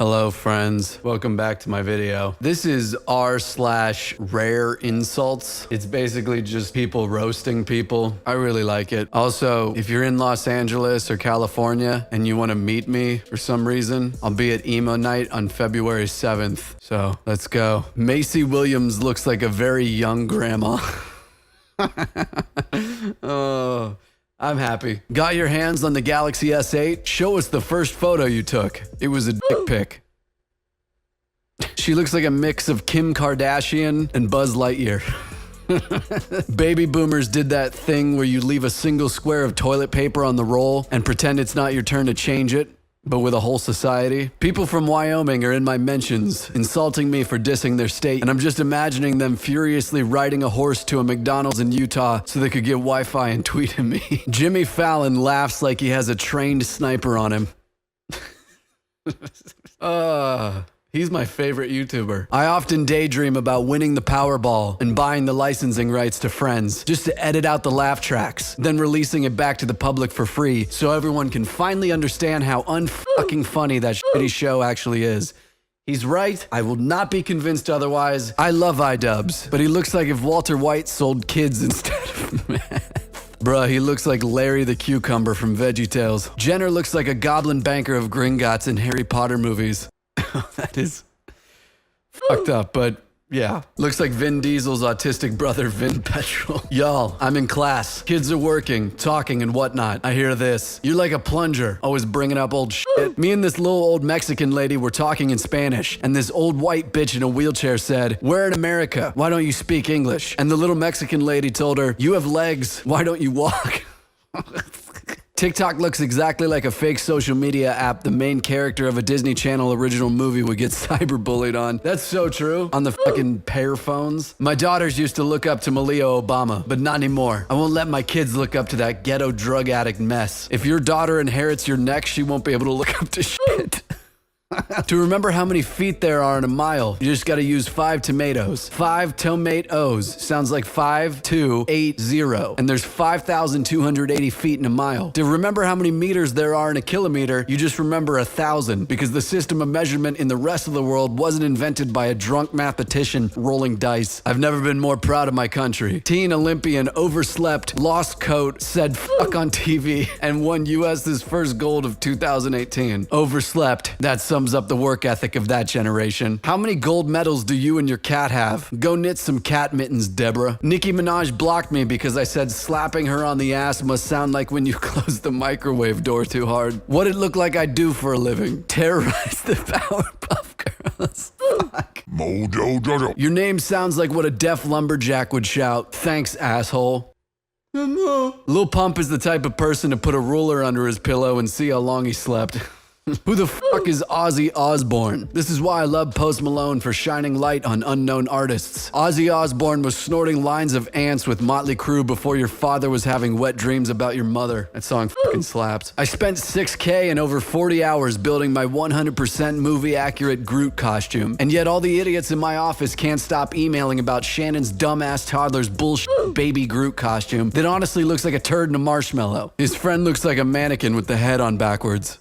Hello friends, welcome back to my video. This is r/rareinsults. It's basically just people roasting people. I really like it. Also, if you're in Los Angeles or California and you want to meet me for some reason, I'll be at emo night on February 7th. So let's go. Macy Williams looks like a very young grandma. Oh, I'm happy. Got your hands on the Galaxy S8? Show us the first photo you took. It was a dick pic. She looks like a mix of Kim Kardashian and Buzz Lightyear. Baby boomers did that thing where you leave a single square of toilet paper on the roll and pretend it's not your turn to change it, but with a whole society. People from Wyoming are in my mentions, insulting me for dissing their state, and I'm just imagining them furiously riding a horse to a McDonald's in Utah so they could get Wi-Fi and tweet at me. Jimmy Fallon laughs like he has a trained sniper on him. He's my favorite YouTuber. I often daydream about winning the Powerball and buying the licensing rights to Friends just to edit out the laugh tracks, then releasing it back to the public for free so everyone can finally understand how unfucking funny that shitty show actually is. He's right. I will not be convinced otherwise. I love iDubbbz, but he looks like if Walter White sold kids instead of meth. Bruh, he looks like Larry the Cucumber from VeggieTales. Jenner looks like a goblin banker of Gringotts in Harry Potter movies. That is fucked up, but yeah. Looks like Vin Diesel's autistic brother, Vin Petrol. Y'all, I'm in class. Kids are working, talking, and whatnot. I hear this. You're like a plunger, always bringing up old shit. Me and this little old Mexican lady were talking in Spanish, and this old white bitch in a wheelchair said, "We're in America. Why don't you speak English?" And the little Mexican lady told her, "You have legs. Why don't you walk?" TikTok looks exactly like a fake social media app the main character of a Disney Channel original movie would get cyberbullied on. That's so true. On the fucking pair phones. My daughters used to look up to Malia Obama, but not anymore. I won't let my kids look up to that ghetto drug addict mess. If your daughter inherits your neck, she won't be able to look up to shit. To remember how many feet there are in a mile, you just gotta use 5 tomatoes. 5 tomatoes sounds like 5280. And there's 5,280 feet in a mile. To remember how many meters there are in a kilometer, you just remember 1,000, because the system of measurement in the rest of the world wasn't invented by a drunk mathematician rolling dice. I've never been more proud of my country. Teen Olympian overslept, lost coat, said fuck on TV, and won US's first gold of 2018. Overslept. That's sums up the work ethic of that generation. How many gold medals do you and your cat have? Go knit some cat mittens, Deborah. Nicki Minaj blocked me because I said slapping her on the ass must sound like when you close the microwave door too hard. What it look like I do for a living? Terrorize the Powerpuff Girls. Fuck. Mojo Jojo. Your name sounds like what a deaf lumberjack would shout. Thanks, asshole. Lil Pump is the type of person to put a ruler under his pillow and see how long he slept. Who the fuck is Ozzy Osbourne? This is why I love Post Malone for shining light on unknown artists. Ozzy Osbourne was snorting lines of ants with Motley Crue before your father was having wet dreams about your mother. That song fucking slaps. I spent $6K and over 40 hours building my 100% movie-accurate Groot costume. And yet all the idiots in my office can't stop emailing about Shannon's dumbass toddler's bullshit baby Groot costume that honestly looks like a turd in a marshmallow. His friend looks like a mannequin with the head on backwards.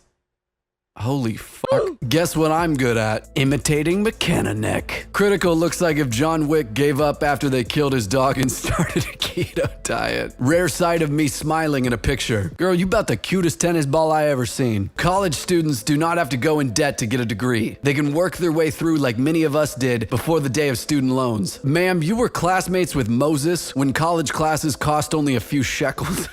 Holy fuck. Guess what I'm good at? Imitating McKenna neck. Critical looks like if John Wick gave up after they killed his dog and started a keto diet. Rare sight of me smiling in a picture. Girl, you about the cutest tennis ball I ever seen. College students do not have to go in debt to get a degree. They can work their way through like many of us did before the day of student loans. Ma'am, you were classmates with Moses when college classes cost only a few shekels.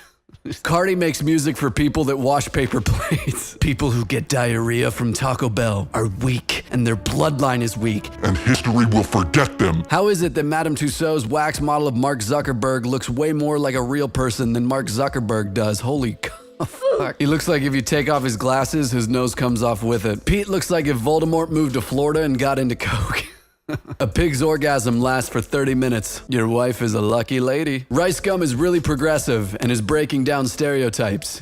Cardi makes music for people that wash paper plates. People who get diarrhea from Taco Bell are weak, and their bloodline is weak. And history will forget them. How is it that Madame Tussauds wax model of Mark Zuckerberg looks way more like a real person than Mark Zuckerberg does? Holy fuck. He looks like if you take off his glasses, his nose comes off with it. Pete looks like if Voldemort moved to Florida and got into coke. A pig's orgasm lasts for 30 minutes. Your wife is a lucky lady. Rice Gum is really progressive and is breaking down stereotypes.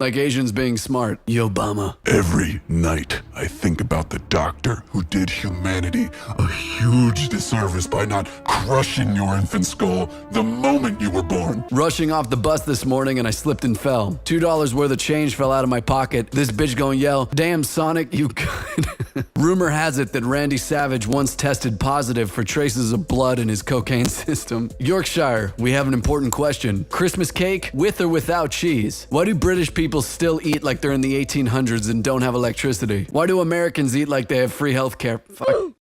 Like Asians being smart. Yo, Obama. Every night I think about the doctor who did humanity a huge disservice by not crushing your infant skull the moment you were born. Rushing off the bus this morning and I slipped and fell. $2 worth of change fell out of my pocket. This bitch gonna yell, "Damn, Sonic, you good." Rumor has it that Randy Savage once tested positive for traces of blood in his cocaine system. Yorkshire, we have an important question. Christmas cake with or without cheese? Why do British people still eat like they're in the 1800s and don't have electricity? Why do Americans eat like they have free healthcare? Fuck.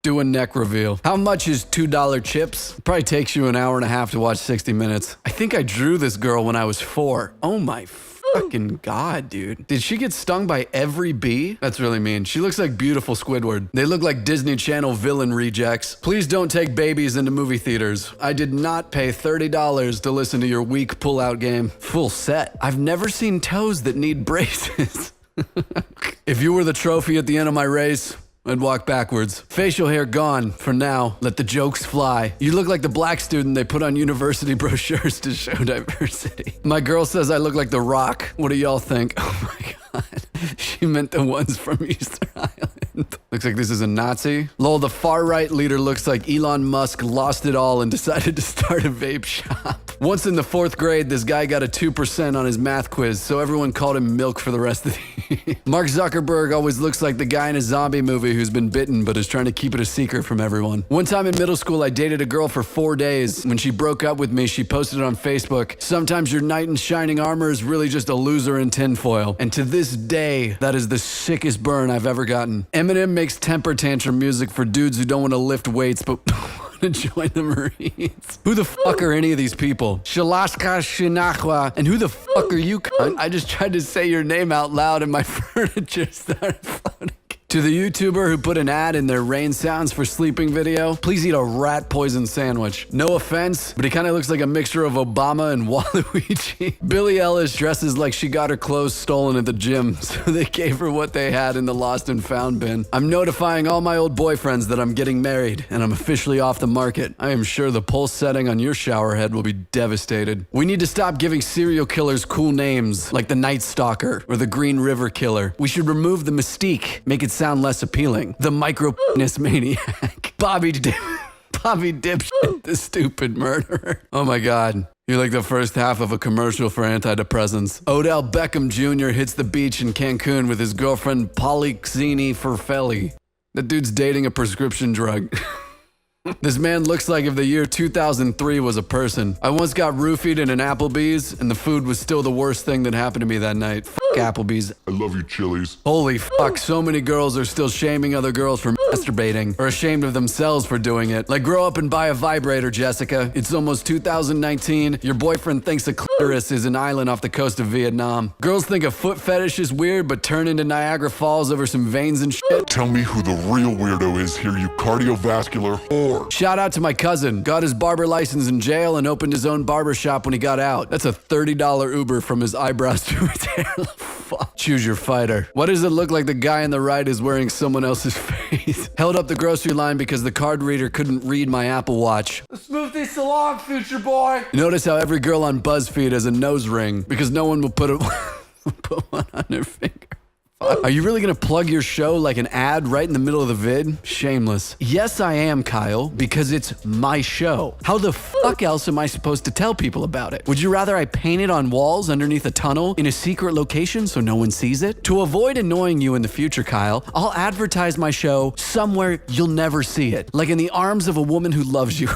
Do a neck reveal. How much is $2 chips? Probably takes you an hour and a half to watch 60 minutes. I think I drew this girl when I was 4. Oh my fucking god, dude. Did she get stung by every bee? That's really mean. She looks like beautiful Squidward. They look like Disney Channel villain rejects. Please don't take babies into movie theaters. I did not pay $30 to listen to your weak pull-out game. Full set. I've never seen toes that need braces. If you were the trophy at the end of my race, I'd walk backwards. Facial hair gone for now. Let the jokes fly. You look like the black student they put on university brochures to show diversity. My girl says I look like The Rock. What do y'all think? Oh my god. She meant the ones from Easter Island. Looks like this is a Nazi. Lol, the far-right leader looks like Elon Musk lost it all and decided to start a vape shop. Once in the 4th grade, this guy got a 2% on his math quiz, so everyone called him Milk for the rest of the year. Mark Zuckerberg always looks like the guy in a zombie movie who's been bitten but is trying to keep it a secret from everyone. One time in middle school, I dated a girl for 4 days. When she broke up with me, she posted on Facebook, "Sometimes your knight in shining armor is really just a loser in tinfoil." And to this day, that is the sickest burn I've ever gotten. Eminem makes temper tantrum music for dudes who don't want to lift weights but to join the Marines. Who the fuck are any of these people? Shalaska Shinahwa. And who the fuck are you, cunt? I just tried to say your name out loud and my furniture started floating. To the YouTuber who put an ad in their rain sounds for sleeping video, please eat a rat poison sandwich. No offense, but he kind of looks like a mixture of Obama and Waluigi. Billie Eilish dresses like she got her clothes stolen at the gym, so they gave her what they had in the lost and found bin. I'm notifying all my old boyfriends that I'm getting married, and I'm officially off the market. I am sure the pulse setting on your shower head will be devastated. We need to stop giving serial killers cool names, like the Night Stalker or the Green River Killer. We should remove the mystique, make it sound less appealing. The micro-penis maniac. Bobby Dipshit, the stupid murderer. Oh my god. You're like the first half of a commercial for antidepressants. Odell Beckham Jr. hits the beach in Cancun with his girlfriend Polixeni Ferfelli. That dude's dating a prescription drug. This man looks like if the year 2003 was a person. I once got roofied in an Applebee's, and the food was still the worst thing that happened to me that night. Fuck Applebee's. I love you, Chili's. Holy fuck, so many girls are still shaming other girls for masturbating, or ashamed of themselves for doing it. Like, grow up and buy a vibrator, Jessica. It's almost 2019. Your boyfriend thinks a clitoris is an island off the coast of Vietnam. Girls think a foot fetish is weird, but turn into Niagara Falls over some veins and shit. Tell me who the real weirdo is here, you cardiovascular whore. Shout out to my cousin. Got his barber license in jail and opened his own barber shop when he got out. That's a $30 Uber from his eyebrows to his hair. Fuck. Choose your fighter. Why does it look like the guy on the right is wearing someone else's face? Held up the grocery line because the card reader couldn't read my Apple Watch. Let's move this along, future boy. Notice how every girl on BuzzFeed has a nose ring because no one will put one on their finger. Are you really gonna plug your show like an ad right in the middle of the vid? Shameless. Yes, I am, Kyle, because it's my show. How the fuck else am I supposed to tell people about it? Would you rather I paint it on walls underneath a tunnel in a secret location so no one sees it? To avoid annoying you in the future, Kyle, I'll advertise my show somewhere you'll never see it, like in the arms of a woman who loves you.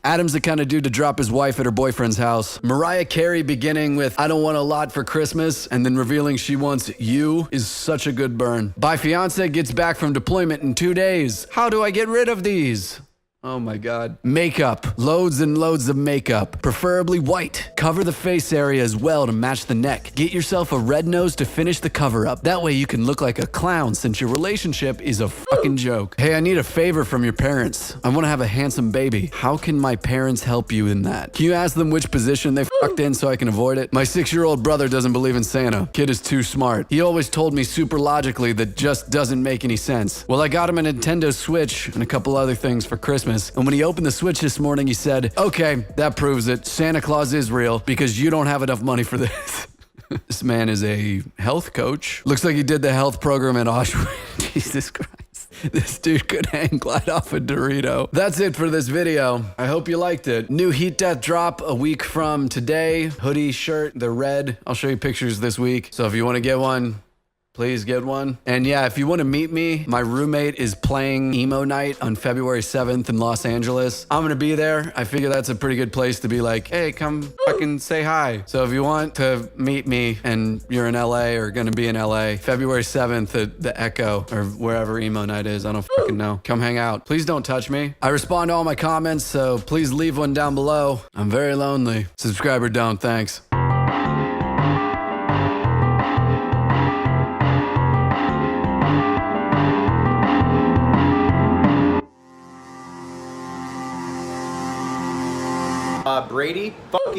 Adam's the kind of dude to drop his wife at her boyfriend's house. Mariah Carey beginning with "I don't want a lot for Christmas" and then revealing she wants you is such a good burn. My fiance gets back from deployment in 2 days. How do I get rid of these? Oh my god. Makeup. Loads and loads of makeup. Preferably white. Cover the face area as well to match the neck. Get yourself a red nose to finish the cover up. That way you can look like a clown since your relationship is a fucking joke. Hey, I need a favor from your parents. I want to have a handsome baby. How can my parents help you in that? Can you ask them which position they fucked in so I can avoid it? My 6-year-old brother doesn't believe in Santa. Kid is too smart. He always told me super logically that just doesn't make any sense. Well, I got him a Nintendo Switch and a couple other things for Christmas. And when he opened the Switch this morning, he said, "Okay, that proves it. Santa Claus is real because you don't have enough money for this." This man is a health coach. Looks like he did the health program at Auschwitz. Jesus Christ. This dude could hang glide off a Dorito. That's it for this video. I hope you liked it. New Heat Death drop a week from today. Hoodie, shirt, the red. I'll show you pictures this week. So if you want to get one, please get one. And yeah, if you want to meet me, my roommate is playing emo night on February 7th in Los Angeles. I'm gonna be there. I figure that's a pretty good place to be like, hey, come fucking say hi. So if you want to meet me and you're in LA or gonna be in LA, February 7th at the Echo or wherever emo night is, I don't fucking know. Come hang out. Please don't touch me. I respond to all my comments, so please leave one down below. I'm very lonely. Subscribe or don't, thanks. Brady, fuck